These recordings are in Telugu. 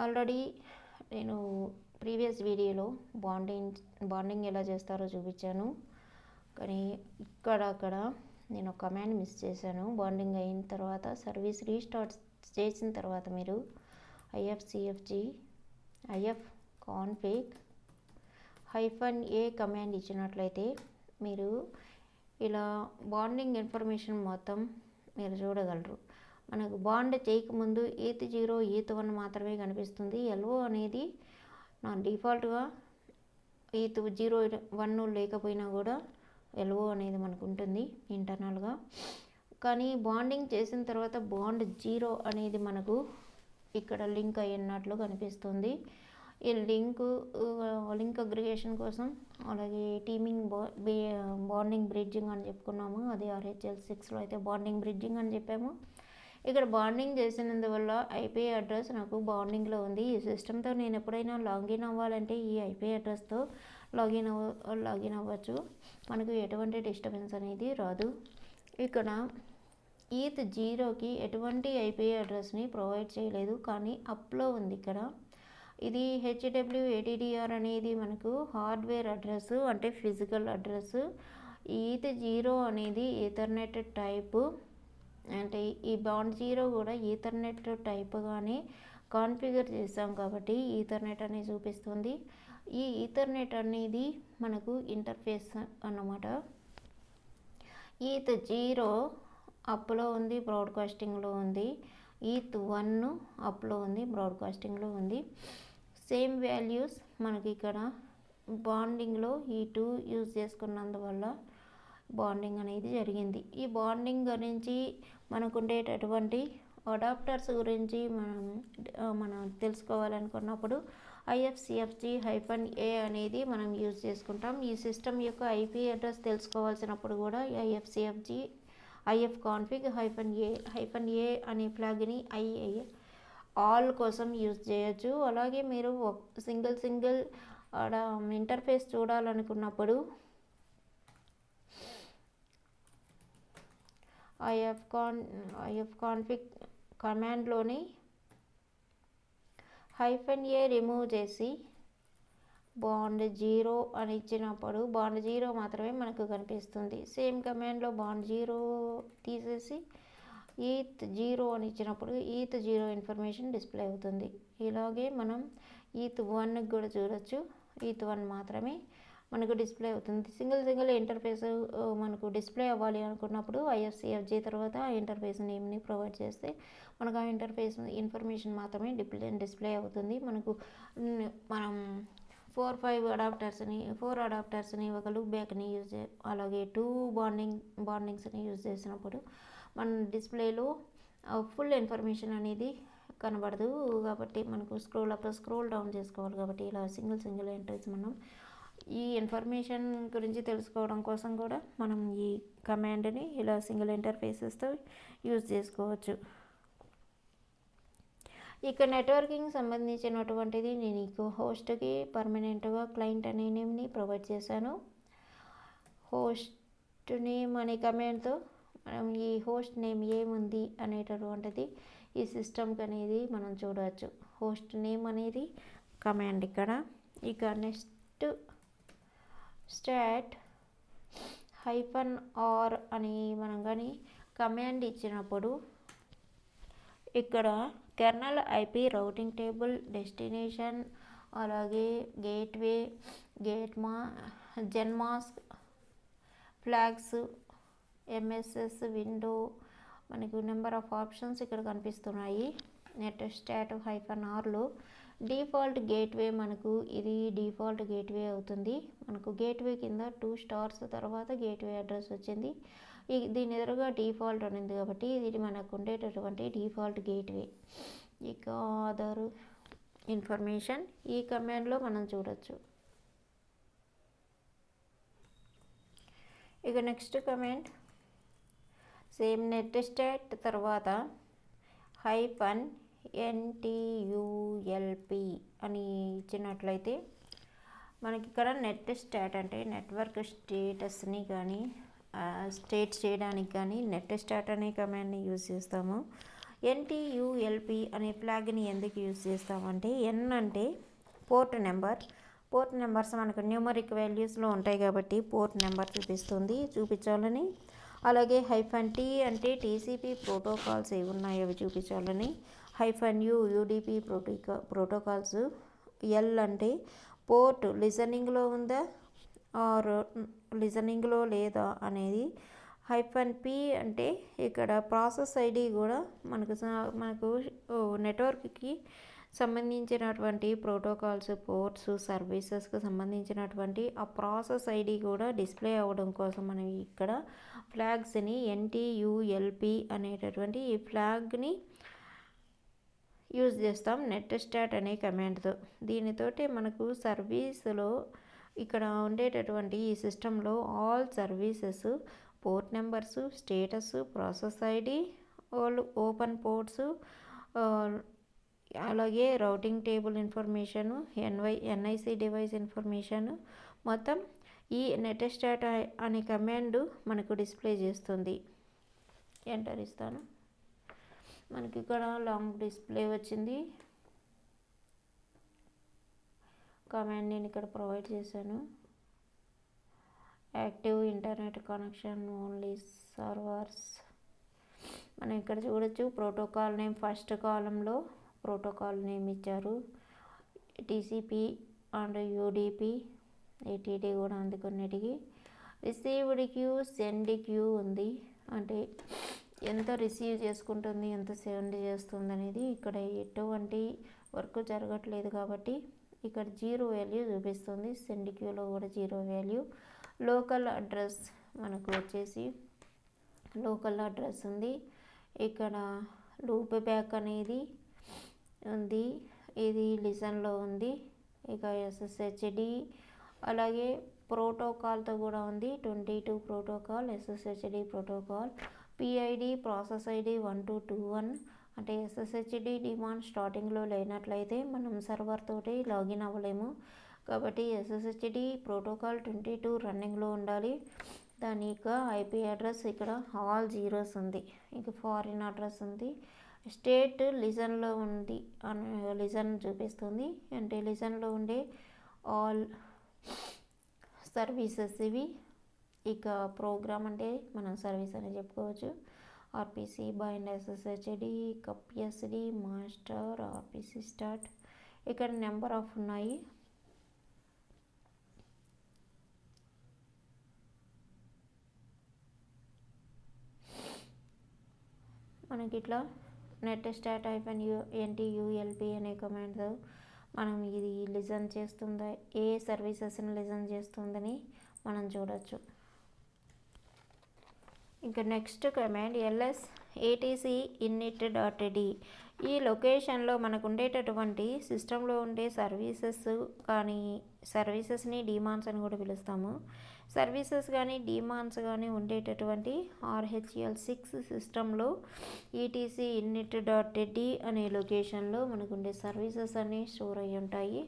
ఆల్రెడీ నేను ప్రీవియస్ వీడియోలో బాండింగ్ ఎలా చేస్తారో చూపించాను. కానీ అక్కడ నేను ఒక కమాండ్ మిస్ చేశాను. బాండింగ్ అయిన తర్వాత సర్వీస్ రీస్టార్ట్ చేసిన తర్వాత మీరు ifconfig -a కమాండ్ ఇచ్చినట్లయితే మీరు ఇలా బాండింగ్ ఇన్ఫర్మేషన్ మొత్తం మీరు చూడగలరు. మనకు బాండ్ చేయకముందు ETH0 ETH1 మాత్రమే కనిపిస్తుంది. LO అనేది నా డిఫాల్ట్గా ETH01 లేకపోయినా కూడా LO అనేది మనకు ఉంటుంది ఇంటర్నల్గా. కానీ బాండింగ్ చేసిన తర్వాత బాండ్ 0 అనేది మనకు ఇక్కడ లింక్ అయినట్లు కనిపిస్తుంది. ఈ లింక్ అగ్రిగేషన్ కోసం, అలాగే టీమింగ్ బాండింగ్ బ్రిడ్జింగ్ అని చెప్పుకున్నాము. అది RHEL6లో అయితే బాండింగ్ బ్రిడ్జింగ్ అని చెప్పాము. ఇక్కడ బాండింగ్ చేసినందువల్ల IP అడ్రస్ నాకు బాండింగ్లో ఉంది. ఈ సిస్టమ్తో నేను ఎప్పుడైనా లాగిన్ అవ్వాలంటే ఈ IP అడ్రస్తో లాగిన్ అవ్వచ్చు. మనకు ఎటువంటి డిస్టర్బెన్స్ అనేది రాదు. ఇక్కడ ETH0కి ఎటువంటి IP అడ్రస్ని ప్రొవైడ్ చేయలేదు, కానీ అప్లో ఉంది. ఇక్కడ ఇది HWADDR అనేది మనకు హార్డ్వేర్ అడ్రస్, అంటే ఫిజికల్ అడ్రస్. ETH0 అనేది ఈథర్నెట్ టైపు, అంటే ఈ బాండ్ 0 కూడా ఈథర్నెట్ టైప్గానే కాన్ఫిగర్ చేసాం కాబట్టి ఈథర్నెట్ అనేది చూపిస్తుంది. ఈ ఈథర్నెట్ అనేది మనకు ఇంటర్ఫేస్ అన్నమాట. ETH0 అప్లో ఉంది, బ్రాడ్కాస్టింగ్లో ఉంది. ETH1 అప్లో ఉంది, బ్రాడ్కాస్టింగ్లో ఉంది. సేమ్ వాల్యూస్ మనకి ఇక్కడ బాండింగ్లో ఈ 2 యూజ్ చేసుకున్నందువల్ల బాండింగ్ అనేది జరిగింది. ఈ బాండింగ్ గురించి మనకు ఉండేటటువంటి అడాప్టర్స్ గురించి మనం తెలుసుకోవాలనుకున్నప్పుడు ifcfg-a అనేది మనం యూజ్ చేసుకుంటాం. ఈ సిస్టమ్ యొక్క IP అడ్రస్ తెలుసుకోవాల్సినప్పుడు కూడా ifconfig-a అనే ఫ్లాగ్ని ఆల్ కోసం యూజ్ చేయొచ్చు. అలాగే మీరు సింగిల్ ఇంటర్ఫేస్ చూడాలనుకున్నప్పుడు ifconfig కమాండ్లోని -a రిమూవ్ చేసి బాండ్ 0 అని ఇచ్చినప్పుడు బాండ్ 0 మాత్రమే మనకు కనిపిస్తుంది. సేమ్ కమాండ్లో బాండ్ 0 తీసేసి ETH0 అని ఇచ్చినప్పుడు ETH0 ఇన్ఫర్మేషన్ డిస్ప్లే అవుతుంది. ఇలాగే మనం ETH1 కూడా చూడొచ్చు. ETH1 మాత్రమే మనకు డిస్ప్లే అవుతుంది. సింగిల్ ఇంటర్ఫేస్ మనకు డిస్ప్లే అవ్వాలి అనుకున్నప్పుడు ifcfg తర్వాత ఆ ఇంటర్ఫేస్ నేమ్ని ప్రొవైడ్ చేస్తే మనకు ఆ ఇంటర్ఫేస్ ఇన్ఫర్మేషన్ మాత్రమే డిస్ప్లే అవుతుంది. మనం 4 అడాప్టర్స్ని ఒక లూప్ బ్యాక్ని అలాగే 2 బాండింగ్స్ని యూజ్ చేసినప్పుడు మన డిస్ప్లేలో ఫుల్ ఇన్ఫర్మేషన్ అనేది కనబడదు. కాబట్టి మనకు స్క్రోల్ డౌన్ చేసుకోవాలి. కాబట్టి ఇలా సింగిల్ ఎంట్రీస్ మనం ఈ ఇన్ఫర్మేషన్ గురించి తెలుసుకోవడం కోసం కూడా మనం ఈ కమాండ్ని ఇలా సింగిల్ ఇంటర్ఫేసెస్తో యూజ్ చేసుకోవచ్చు. ఇక నెట్వర్కింగ్ సంబంధించినటువంటిది నేను ఈ హోస్ట్కి పర్మనెంట్గా క్లయింట్ అనే నేమ్ని ప్రొవైడ్ చేశాను. హోస్ట్ నేమ్ అనే కమాండ్తో మనం ఈ హోస్ట్ నేమ్ ఏముంది అనేటటువంటిది ఈ సిస్టమ్కి అనేది మనం చూడవచ్చు. హోస్ట్ నేమ్ అనేది కమాండ్ ఇక్కడ. ఇక నెక్స్ట్ స్టాట్ -r అని మనం కానీ కమాండ్ ఇచ్చినప్పుడు ఇక్కడ kernel IP routing table, destination, అలాగే గేట్వే, జెన్మాస్క్, ఫ్లాగ్స్, MSS విండో, మనకు నెంబర్ ఆఫ్ ఆప్షన్స్ ఇక్కడ కనిపిస్తున్నాయి. నెట్ స్టాట్ -rలో డిఫాల్ట్ గేట్వే మనకు ఇది డిఫాల్ట్ గేట్వే అవుతుంది. మనకు గేట్వే కింద 2 స్టార్స్ తర్వాత గేట్వే అడ్రస్ వచ్చింది. దీని ఎదురుగా డిఫాల్ట్ ఉంది కాబట్టి ఇది మనకు ఉండేటటువంటి డిఫాల్ట్ గేట్వే. ఇక అదర్ ఇన్ఫర్మేషన్ ఈ కమాండ్లో మనం చూడొచ్చు. ఇక next command same net start తర్వాత -ntulp అని ఇచ్చినట్లయితే మనకి ఇక్కడ నెట్ స్టాట్ అంటే నెట్వర్క్ స్టేటస్ని కానీ స్టేట్ చేయడానికి కానీ నెట్ స్టాట్ అనే కమాండ్ని యూజ్ చేస్తాము. NTULP అనే ఫ్లాగ్ని ఎందుకు యూజ్ చేస్తామంటే ఎన్ అంటే పోర్ట్ నెంబర్. పోర్ట్ నెంబర్స్ మనకు న్యూమరిక్ వాల్యూస్లో ఉంటాయి కాబట్టి పోర్ట్ నెంబర్ చూపించాలని. అలాగే -T అంటే TCP ప్రోటోకాల్స్ ఏవి ఉన్నాయో అవి చూపించాలని. -U UDP protocols. L అంటే పోర్ట్ లిజనింగ్లో ఉందా ఆర్ లిజనింగ్లో లేదా అనేది. -P అంటే ఇక్కడ ప్రాసెస్ ఐడి కూడా మనకు నెట్వర్క్కి సంబంధించినటువంటి ప్రోటోకాల్స్, పోర్ట్స్, సర్వీసెస్కి సంబంధించినటువంటి ఆ ప్రాసెస్ ఐడి కూడా డిస్ప్లే అవ్వడం కోసం మనం ఇక్కడ ఫ్లాగ్స్ని NTULP అనేటటువంటి ఈ ఫ్లాగ్ని యూజ్ చేస్తాం నెట్స్టాట్ అనే కమాండ్తో. దీనితోటి మనకు సర్వీస్లో ఇక్కడ ఉండేటటువంటి ఈ సిస్టంలో all services, port numbers, status, process ID, open ports, అలాగే routing table information, NIC device information మొత్తం ఈ నెట్స్టాట్ అనే కమాండ్ మనకు డిస్ప్లే చేస్తుంది. ఎంటర్ ఇస్తాను. మనకి ఇక్కడ లాంగ్ డిస్ప్లే వచ్చింది. కమాండ్ నేను ఇక్కడ ప్రొవైడ్ చేశాను. Active internet connection only servers. మనం ఇక్కడ చూడొచ్చు ప్రోటోకాల్ నేమ్ ఫస్ట్ కాలంలో ప్రోటోకాల్ నేమ్ ఇచ్చారు. TCP అండ్ UDP, ATT కూడా ఉంది కొన్నిటికి. రిసీవ్డ్ క్యూ, సెండ్ క్యూ ఉంది. అంటే ఎంత రిసీవ్ చేసుకుంటుంది, ఎంత సెండ్ చేస్తుంది అనేది. ఇక్కడ ఎటువంటి వర్క్ జరగట్లేదు కాబట్టి ఇక్కడ 0 వాల్యూ చూపిస్తుంది. సెండ్ క్యూలో కూడా 0 వాల్యూ. లోకల్ అడ్రస్ మనకు వచ్చేసి లోకల్ అడ్రస్ ఉంది. ఇక్కడ లూప్ బ్యాక్ అనేది ఉంది. ఇది లిజన్లో ఉంది. ఇక SSHD అలాగే ప్రోటోకాల్తో కూడా ఉంది. 22 protocol, SSHD protocol. PID process ID 1221. అంటే SSHD డిమాండ్ స్టార్టింగ్లో లేనట్లయితే మనం సర్వర్ తోటి లాగిన్ అవ్వలేము కాబట్టి SSHD ప్రోటోకాల్ 22 రన్నింగ్లో ఉండాలి. దాని యొక్క IP అడ్రస్ ఇక్కడ ఆల్ జీరోస్ ఉంది. ఇక ఫారిన్ అడ్రస్ ఉంది. స్టేట్ లిజన్లో ఉంది అని లిజన్ చూపిస్తుంది. అంటే లిజన్లో ఉండే ఆల్ సర్వీసెస్ ఇవి. ఇక ప్రోగ్రామ్ అంటే మనం సర్వీస్ అని చెప్పుకోవచ్చు. RPC bind SSHD, CUP/SD, master, RPC start. ఇక్కడ నెంబర్ ఆఫ్ ఉన్నాయి. మనకి ఇట్లా నెట్స్టాట్ -NTULP అనే కమాండ్తో మనం ఇది లిజన్ చేస్తుందా, ఏ సర్వీసెస్ని లిజన్ చేస్తుందని మనం చూడొచ్చు. ఇంకా next command LS ATC init.d. ఈ లొకేషన్లో మనకు ఉండేటటువంటి సిస్టంలో ఉండే సర్వీసెస్ కానీ సర్వీసెస్ని డిమాన్స్ అని కూడా పిలుస్తాము. సర్వీసెస్ కానీ డిమాన్స్ కానీ ఉండేటటువంటి RHEL6 సిస్టంలో ETC init.d అనే లొకేషన్లో మనకు ఉండే సర్వీసెస్ అన్నీ స్టోర్ అయ్యి ఉంటాయి.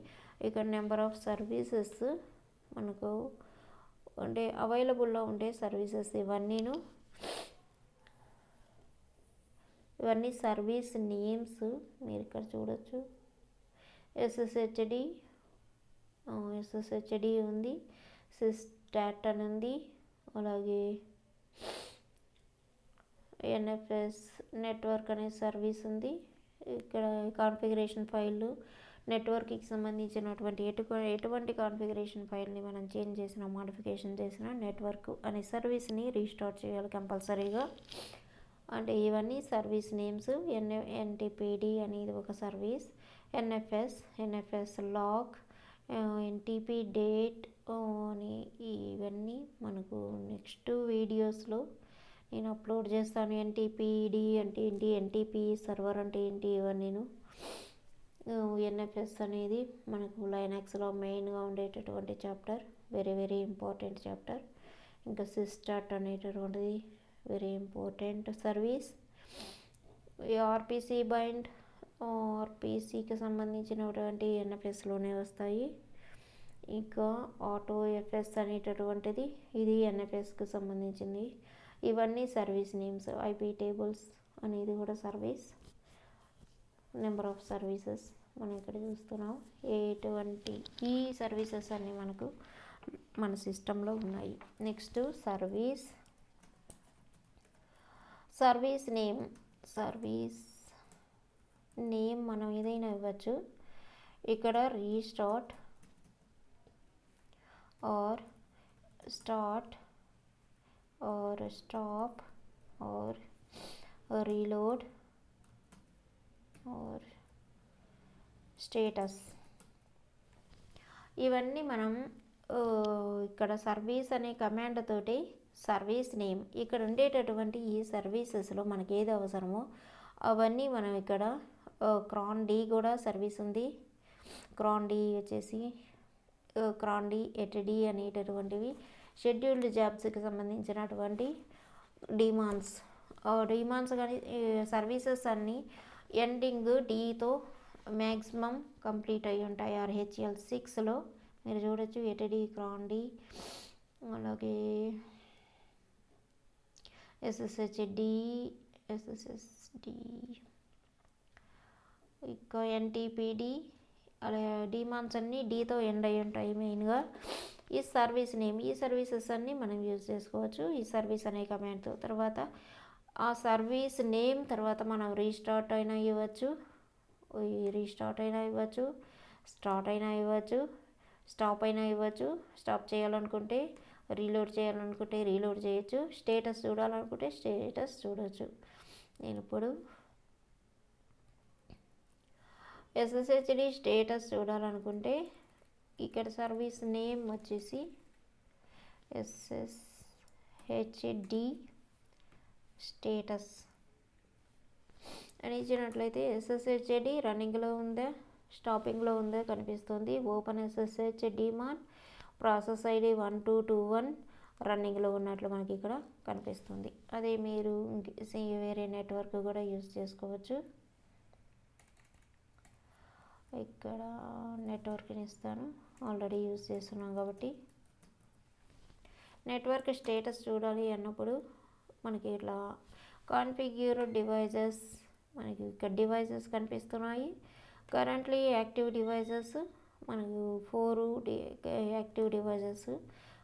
ఇక్కడ నెంబర్ ఆఫ్ సర్వీసెస్ మనకు ఉండే అవైలబుల్లో ఉండే సర్వీసెస్ ఇవన్నీ సర్వీస్ నేమ్స్ మీరు ఇక్కడ చూడొచ్చు. SSHD ఉంది, సిస్టాట్ అని ఉంది, అలాగే NFS నెట్వర్క్ అనే సర్వీస్ ఉంది. ఇక్కడ కాన్ఫిగరేషన్ ఫైళ్ళు నెట్వర్క్కి సంబంధించినటువంటి ఎటువంటి కాన్ఫిగరేషన్ ఫైల్ని మనం చేంజ్ చేసినా మాడిఫికేషన్ చేసినా నెట్వర్క్ అనే సర్వీస్ని రీస్టార్ట్ చేయాలి కంపల్సరీగా. అంటే ఇవన్నీ సర్వీస్ నేమ్స్. NTPD అనేది ఒక service. NFS log, NTP date అని ఇవన్నీ మనకు నెక్స్ట్ వీడియోస్లో నేను అప్లోడ్ చేస్తాను. NTPD అంటే ఏంటి, NTP సర్వర్ అంటే ఏంటి, ఇవన్నీ NFS అనేది మనకు లైనక్స్లో మెయిన్గా ఉండేటటువంటి చాప్టర్, వెరీ ఇంపార్టెంట్ చాప్టర్. ఇంకా సిస్టాట్ అనేటటువంటిది very important service. RPC bind RPCకి సంబంధించినటువంటి NFSలోనే వస్తాయి. ఇంకా AutoFS అనేటటువంటిది ఇది NFSకి సంబంధించింది. ఇవన్నీ సర్వీస్ నేమ్స్. IP టేబుల్స్ అనేది కూడా సర్వీస్, నెంబర్ ఆఫ్ సర్వీసెస్ మనం ఇక్కడ చూస్తున్నాం. ఎటువంటి ఈ సర్వీసెస్ అన్నీ మనకు మన సిస్టంలో ఉన్నాయి. నెక్స్ట్ సర్వీస్ నేమ్ మనం ఏదైనా ఇవ్వచ్చు. ఇక్కడ restart or start or stop or reload or status, ఇవన్నీ మనం ఇక్కడ సర్వీస్ అనే కమాండ్ తోటి సర్వీస్ నేమ్, ఇక్కడ ఉండేటటువంటి ఈ సర్వీసెస్లో మనకి ఏది అవసరమో అవన్నీ మనం ఇక్కడ క్రాన్ డి కూడా సర్వీస్ ఉంది. క్రాన్ డి వచ్చేసి క్రాన్ డి ఎట్డి అనేటటువంటివి షెడ్యూల్డ్ జాబ్స్కి సంబంధించినటువంటి డిమాండ్స్ కానీ సర్వీసెస్ అన్నీ ఎండింగ్ డీతో మ్యాక్సిమం కంప్లీట్ అయి ఉంటాయి. RHEL 6లో మీరు చూడొచ్చు. ఎట్డి, క్రాన్ డి, అలాగే SSHD, ఇంకా NTPD, అలా డిమాండ్స్ అన్నీ డీతో ఎండ్ అయి ఉంటాయి. మెయిన్గా ఈ సర్వీస్ నేమ్, ఈ సర్వీసెస్ అన్నీ మనం యూజ్ చేసుకోవచ్చు ఈ సర్వీస్ అనే కమాండ్తో. తర్వాత ఆ సర్వీస్ నేమ్ తర్వాత మనం రీస్టార్ట్ అయినా ఇవ్వచ్చు, స్టార్ట్ అయినా ఇవ్వచ్చు, స్టాప్ అయినా ఇవ్వచ్చు. స్టాప్ చేయాలనుకుంటే, రీలోడ్ చేయాలనుకుంటే రీలోడ్ చేయొచ్చు, స్టేటస్ చూడాలనుకుంటే స్టేటస్ చూడవచ్చు. నేను ఇప్పుడు SSHD స్టేటస్ చూడాలనుకుంటే ఇక్కడ సర్వీస్ నేమ్ వచ్చేసి SSHD స్టేటస్ అని ఇచ్చినట్లయితే SSHD రన్నింగ్లో ఉందా స్టాపింగ్లో ఉందా కనిపిస్తుంది. Open SSH demon process ID 1221 రన్నింగ్లో ఉన్నట్లు మనకి ఇక్కడ కనిపిస్తుంది. అదే మీరు వేరే నెట్వర్క్ కూడా యూజ్ చేసుకోవచ్చు. ఇక్కడ నెట్వర్క్ని ఇస్తాను, ఆల్రెడీ యూజ్ చేస్తున్నాం కాబట్టి. నెట్వర్క్ స్టేటస్ చూడాలి అన్నప్పుడు మనకి ఇట్లా కాన్ఫిగ్యూర్ డివైజెస్, మనకి ఇక్కడ డివైజెస్ కనిపిస్తున్నాయి. కరెంట్లీ యాక్టివ్ డివైజెస్ మనకు 4 యాక్టివ్ డివైజెస్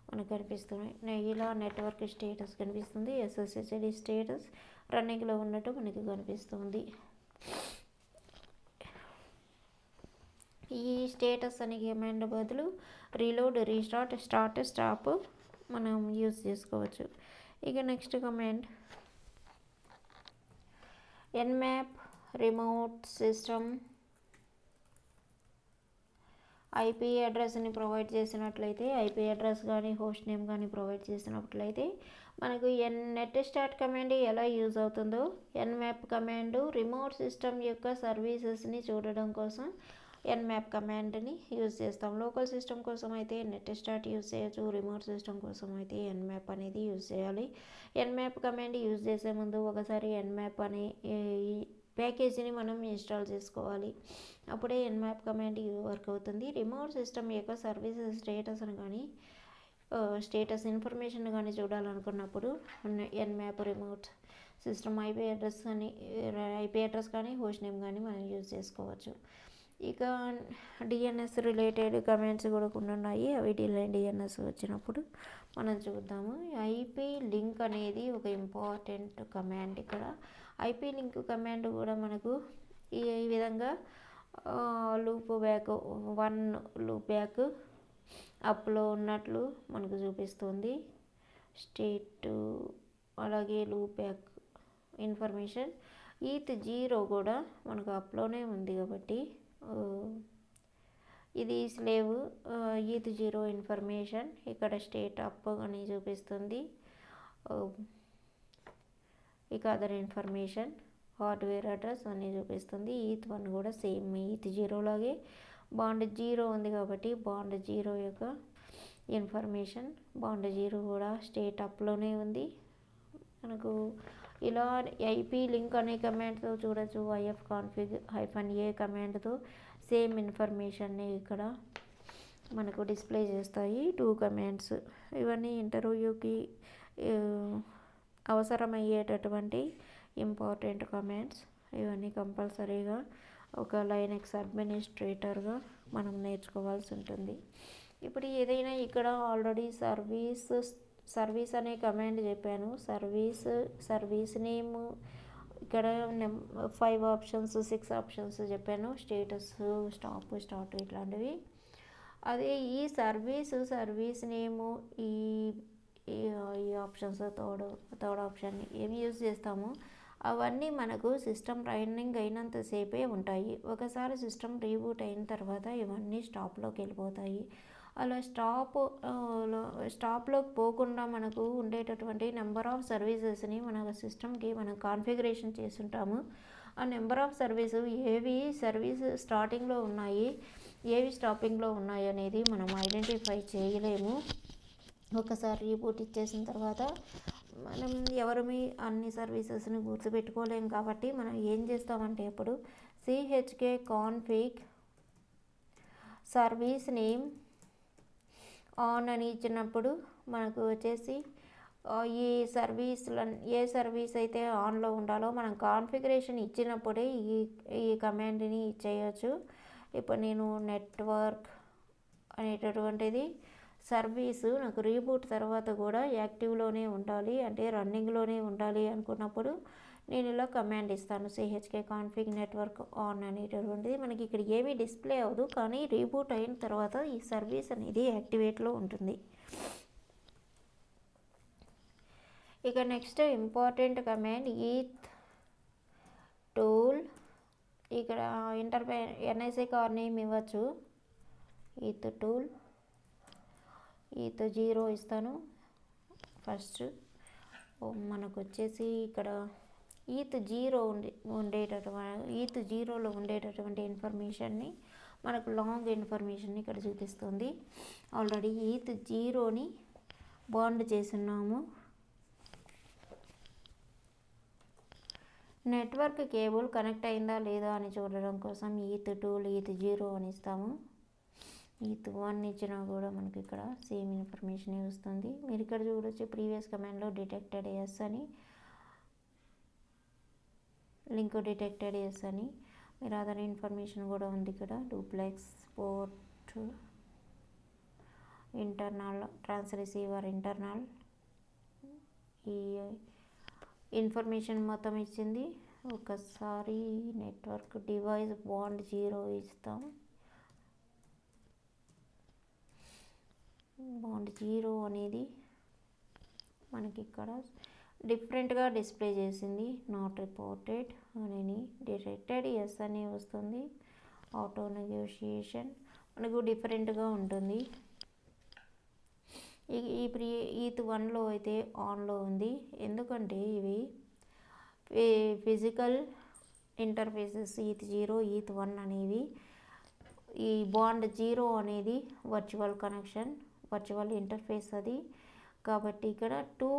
మనకు కనిపిస్తున్నాయి. ఇలా నెట్వర్క్ స్టేటస్ కనిపిస్తుంది. SSHD స్టేటస్ రన్నింగ్లో ఉన్నట్టు మనకి కనిపిస్తుంది. ఈ స్టేటస్ అనే కమాండ్ బదులు రీలోడ్, రీస్టార్ట్, స్టార్ట్, స్టాప్ మనం యూజ్ చేసుకోవచ్చు. ఇక next command nmap remote system IP అడ్రస్ని ప్రొవైడ్ చేసినట్లయితే, IP అడ్రస్ కానీ హోస్ట్ నేమ్ కానీ ప్రొవైడ్ చేసినట్లయితే మనకు నెట్ స్టార్ట్ కమాండ్ ఎలా యూజ్ అవుతుందో nmap కమాండ్ రిమోట్ సిస్టమ్ యొక్క సర్వీసెస్ని చూడడం కోసం nmap కమాండ్ని యూజ్ చేస్తాం. లోకల్ సిస్టమ్ కోసం అయితే నెట్ స్టార్ట్ యూజ్ చేయొచ్చు, రిమోట్ సిస్టమ్ కోసం అయితే nmap అనేది యూజ్ చేయాలి. nmap కమాండ్ యూజ్ చేసే ముందు ఒకసారి nmap అనే ప్యాకేజీని మనం ఇన్స్టాల్ చేసుకోవాలి. అప్పుడే nmap కమాండ్ వర్క్ అవుతుంది. రిమోట్ సిస్టమ్ యొక్క సర్వీసెస్ స్టేటస్ను కానీ స్టేటస్ ఇన్ఫర్మేషన్ కానీ చూడాలనుకున్నప్పుడు nmap remote system IP address కానీ హోస్ట్ నేమ్ కానీ మనం యూజ్ చేసుకోవచ్చు. ఇక DNS రిలేటెడ్ కమాండ్స్ కూడా కొన్ని ఉన్నాయి. అవి DNS వచ్చినప్పుడు మనం చూద్దాము. IP లింక్ అనేది ఒక ఇంపార్టెంట్ కమాండ్. ఇక్కడ IP లింక్ కమాండ్ కూడా మనకు ఈ విధంగా లూప్ బ్యాక్ అప్లో ఉన్నట్లు మనకు చూపిస్తుంది. స్టేట్ అలాగే లూప్ బ్యాక్ ఇన్ఫర్మేషన్. ETH0 కూడా మనకు అప్లోనే ఉంది కాబట్టి ఇది స్లేవ్ ETH0 ఇన్ఫర్మేషన్. ఇక్కడ స్టేట్ అప్ అని చూపిస్తుంది. ఇక అదర్ ఇన్ఫర్మేషన్ హార్డ్వేర్ అడ్రస్ అని చూపిస్తుంది. ETH1 కూడా సేమ్ ETH0 లాగే బాండ్ 0 ఉంది కాబట్టి బాండ్ 0 యొక్క ఇన్ఫర్మేషన్. బాండ్ 0 కూడా స్టేట్ అప్లోనే ఉంది. మనకు ఇలా IP లింక్ అనే కమాండ్తో చూడొచ్చు. ifconfig-a కమాండ్తో సేమ్ ఇన్ఫర్మేషన్ని ఇక్కడ మనకు డిస్ప్లే చేస్తాయి. 2 కమాండ్స్. ఇవన్నీ ఇంటర్వ్యూకి అవసరమయ్యేటటువంటి ఇంపార్టెంట్ కమాండ్స్ ఇవన్నీ కంపల్సరీగా ఒక లైనక్స్ అడ్మినిస్ట్రేటర్గా మనం నేర్చుకోవాల్సి ఉంటుంది. ఇప్పుడు ఏదైనా ఇక్కడ ఆల్రెడీ సర్వీస్ అనే కమాండ్ చెప్పాను. సర్వీస్ నేమ్ ఇక్కడ 5 ఆప్షన్స్ 6 ఆప్షన్స్ చెప్పాను. స్టేటస్, స్టార్ట్ ఇట్లాంటివి. అదే ఈ సర్వీస్ నేము ఈ ఆప్షన్స్ థర్డ్ ఆప్షన్ ఏమి యూజ్ చేస్తామో అవన్నీ మనకు సిస్టమ్ ట్రైనింగ్ అయినంతసేపే ఉంటాయి. ఒకసారి సిస్టమ్ రీబూట్ అయిన తర్వాత ఇవన్నీ స్టాప్లోకి వెళ్ళిపోతాయి. అలా స్టాప్లోకి పోకుండా మనకు ఉండేటటువంటి నెంబర్ ఆఫ్ సర్వీసెస్ని మన సిస్టమ్కి మనం కాన్ఫిగరేషన్ చేసుంటాము. ఆ నెంబర్ ఆఫ్ ఏవి సర్వీస్ స్టార్టింగ్లో ఉన్నాయి, ఏవి స్టాపింగ్లో ఉన్నాయి అనేది మనం ఐడెంటిఫై చేయలేము. ఒకసారి రీబూట్ ఇచ్చేసిన తర్వాత మనం ఎవరిమి అన్ని సర్వీసెస్ని గుర్తుపెట్టుకోలేము. కాబట్టి మనం ఏం చేస్తామంటే అప్పుడు chk config service name on అని ఇచ్చినప్పుడు మనకు వచ్చేసి ఈ ఏ సర్వీస్ అయితే ఆన్లో ఉండాలో మనం కాన్ఫిగరేషన్ ఇచ్చినప్పుడే ఈ కమాండ్ని చేయొచ్చు. ఇప్పుడు నేను నెట్వర్క్ అనేటటువంటిది సర్వీసు నాకు రీబూట్ తర్వాత కూడా యాక్టివ్లోనే ఉండాలి, అంటే రన్నింగ్లోనే ఉండాలి అనుకున్నప్పుడు నేను ఇలా కమాండ్ ఇస్తాను. chk config నెట్వర్క్ ఆన్ అనేటటువంటిది మనకి ఇక్కడ ఏమీ డిస్ప్లే అవ్వదు, కానీ రీబూట్ అయిన తర్వాత ఈ సర్వీస్ అనేది యాక్టివేట్లో ఉంటుంది. ఇక next important command eth tool. ఇక్కడ NIC కార్ నేమ్ ఇవ్వచ్చు. ఈత్ టూల్, ఈత్ 0 ఇస్తాను ఫస్ట్. మనకు వచ్చేసి ఇక్కడ ఈత్ 0లో ఉండేటటువంటి ఇన్ఫర్మేషన్ని మనకు లాంగ్ ఇన్ఫర్మేషన్ని ఇక్కడ చూపిస్తుంది. ఆల్రెడీ ఈత్ 0ని బాండ్ చేస్తున్నాము. నెట్వర్క్ కేబుల్ కనెక్ట్ అయిందా లేదా అని చూడడం కోసం ఈత్ టూల్ ఈత్ 0 అని ఇస్తాము. ఈత్ 1 ఇచ్చినా కూడా మనకి ఇక్కడ సేమ్ ఇన్ఫర్మేషన్ వస్తుంది. మీరు ఇక్కడ చూడొచ్చు ప్రీవియస్ కమాండ్లో డిటెక్టెడ్ ఎస్ అని, లింక్ డిటెక్టెడ్ ఎస్ అని మీరు అదర్ ఇన్ఫర్మేషన్ కూడా ఉంది ఇక్కడ. డూప్లెక్స్ పోర్ట్, ఇంటర్నల్ ట్రాన్స్ రిసీవర్, ఇంటర్నల్ ఈ ఇన్ఫర్మేషన్ మొత్తం ఇచ్చింది. ఒకసారి నెట్వర్క్ డివైస్ బాండ్ 0 ఇస్తాం. బాండ్ 0 అనేది మనకి ఇక్కడ డిఫరెంట్గా డిస్ప్లే చేసింది. నాట్ రిపోర్టెడ్ అని, డిటెక్టెడ్ ఎస్ అని వస్తుంది. ఆటో నెగోషియేషన్ మనకు డిఫరెంట్గా ఉంటుంది. ఈత్ 1లో అయితే ఆన్లో ఉంది, ఎందుకంటే ఇవి ఫిజికల్ ఇంటర్ఫేసెస్. ఈత్ 0 ఈత్ 1 అనేవి. ఈ బాండ్ 0 అనేది వర్చువల్ కనెక్షన్, వర్చువల్ ఇంటర్ఫేస్ అది. కాబట్టి ఇక్కడ 2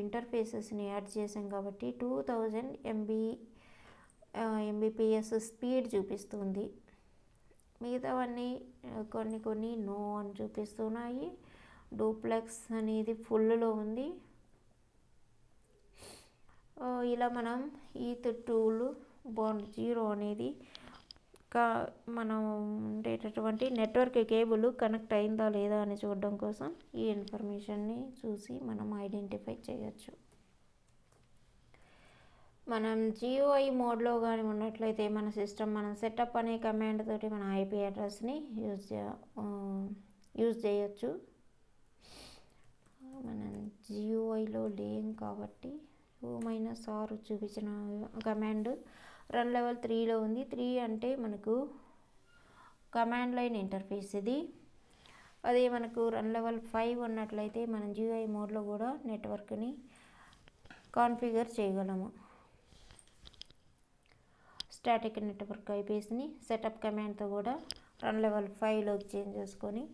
ఇంటర్ఫేసెస్ని యాడ్ చేసాం కాబట్టి 2000 Mbps స్పీడ్ చూపిస్తుంది. మిగతావన్నీ కొన్ని నో అని చూపిస్తున్నాయి. డూప్లెక్స్ అనేది ఫుల్లో ఉంది. ఇలా మనం ఈత్ టూల్ బాండ్ 0 అనేది మనం ఉండేటటువంటి నెట్వర్క్ కేబుల్ కనెక్ట్ అయిందా లేదా అని చూడడం కోసం ఈ ఇన్ఫర్మేషన్ని చూసి మనం ఐడెంటిఫై చేయొచ్చు. మనం GUI మోడ్లో కానీ ఉన్నట్లయితే మన సిస్టమ్ మనం సెటప్ అనే కమాండ్ తోటి మన IP అడ్రస్ని యూజ్ చేయొచ్చు. మనం GUIలో లేం కాబట్టి -R చూపించిన కమాండ్ రన్ లెవెల్ 3లో ఉంది. 3 అంటే మనకు కమాండ్ లైన్ ఇంటర్ఫేస్ ఇది. అదే మనకు రన్ లెవెల్ 5 ఉన్నట్లయితే మనం GUI మోడ్లో కూడా నెట్వర్క్ని కాన్ఫిగర్ చేయగలము. స్టాటిక్ నెట్వర్క్ IPsని సెటప్ కమాండ్తో కూడా రన్ లెవెల్ 5లోకి చేంజ్ చేసుకొని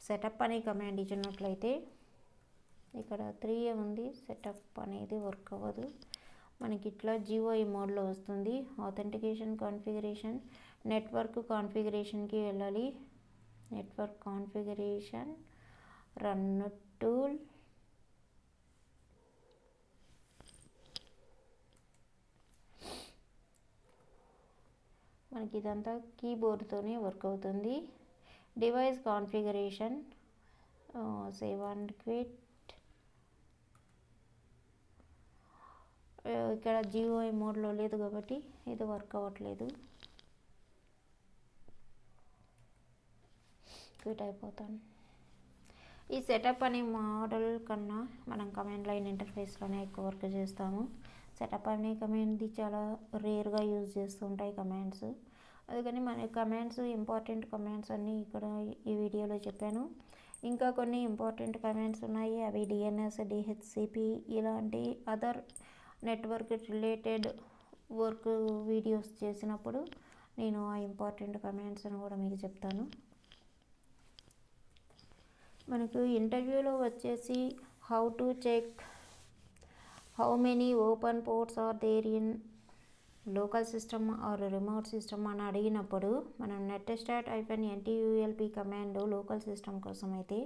సెటప్ అనే కమాండ్ ఇచ్చినట్లయితే ఇక్కడ 3 ఉంది, సెటప్ అనేది వర్క్ అవ్వదు. మనకి ఇట్లా GUI మోడ్లో వస్తుంది. ఆథెంటికేషన్ కాన్ఫిగరేషన్, నెట్వర్క్ కాన్ఫిగరేషన్కి వెళ్ళాలి. నెట్వర్క్ కాన్ఫిగరేషన్, రన్ టూల్, మనకి ఇదంతా కీబోర్డ్తోనే వర్క్ అవుతుంది. Device configuration, save and quit. ఇక్కడ GUI మోడ్లో లేదు కాబట్టి ఇది వర్క్ అవ్వట్లేదు. క్విట్ అయిపోతాను. ఈ సెటప్ అనే మోడల్ కన్నా మనం కమాండ్ లైన్ ఇంటర్ఫేస్లోనే ఎక్కువ వర్క్ చేస్తాము. సెటప్ అనే కమాండ్ది చాలా రేర్గా యూజ్ చేస్తూ ఉంటాయి కమాండ్స్. అందుకని మన కమాండ్స్, ఇంపార్టెంట్ కమాండ్స్ అన్నీ ఇక్కడ ఈ వీడియోలో చెప్పాను. ఇంకా కొన్ని ఇంపార్టెంట్ కమాండ్స్ ఉన్నాయి. అవి DNS, DHCP ఇలాంటి other network related work videos చేసినప్పుడు నేను ఆ ఇంపార్టెంట్ కమాండ్స్ అని కూడా మీకు చెప్తాను. మనకు ఇంటర్వ్యూలో వచ్చేసి how to check how many open ports are there in local system or remote system అని అడిగినప్పుడు మనం netStat-NTULP కమాండ్ లోకల్ సిస్టమ్ కోసం అయితే,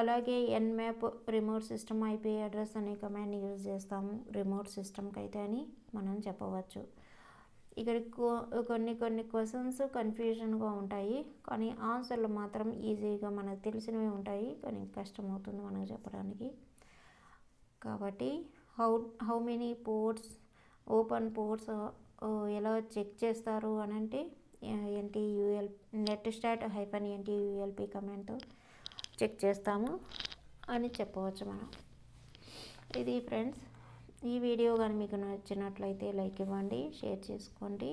అలాగే nmap remote system IP address అనే కమాండ్ యూజ్ చేస్తాము రిమోట్ సిస్టమ్కి అయితే అని మనం చెప్పవచ్చు. ఇక్కడ కొన్ని క్వశ్చన్స్ కన్ఫ్యూజన్గా ఉంటాయి, కానీ ఆన్సర్లు మాత్రం ఈజీగా మనకు తెలిసినవి ఉంటాయి, కానీ కష్టమవుతుంది మనకు చెప్పడానికి. కాబట్టి how many ports, open ports ఎలా చెక్ చేస్తారు అని అంటే netStat-NTULP కమాండ్తో చెక్ చేస్తాము అని చెప్పవచ్చు మనం. ఇది ఫ్రెండ్స్, ఈ వీడియో కానీ మీకు నచ్చినట్లయితే లైక్ ఇవ్వండి, షేర్ చేసుకోండి.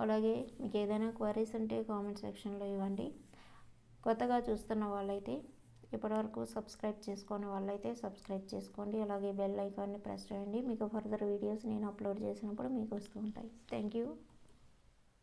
అలాగే మీకు ఏదైనా క్వరీస్ ఉంటే కామెంట్ సెక్షన్లో ఇవ్వండి. కొత్తగా చూస్తున్న వాళ్ళైతే, ఇప్పటివరకు సబ్స్క్రైబ్ చేసుకునే వాళ్ళైతే సబ్స్క్రైబ్ చేసుకోండి. అలాగే బెల్ ఐకాన్ని ప్రెస్ చేయండి. మీకు ఫర్దర్ వీడియోస్ నేను అప్లోడ్ చేసినప్పుడు మీకు వస్తూ ఉంటాయి. Thank you.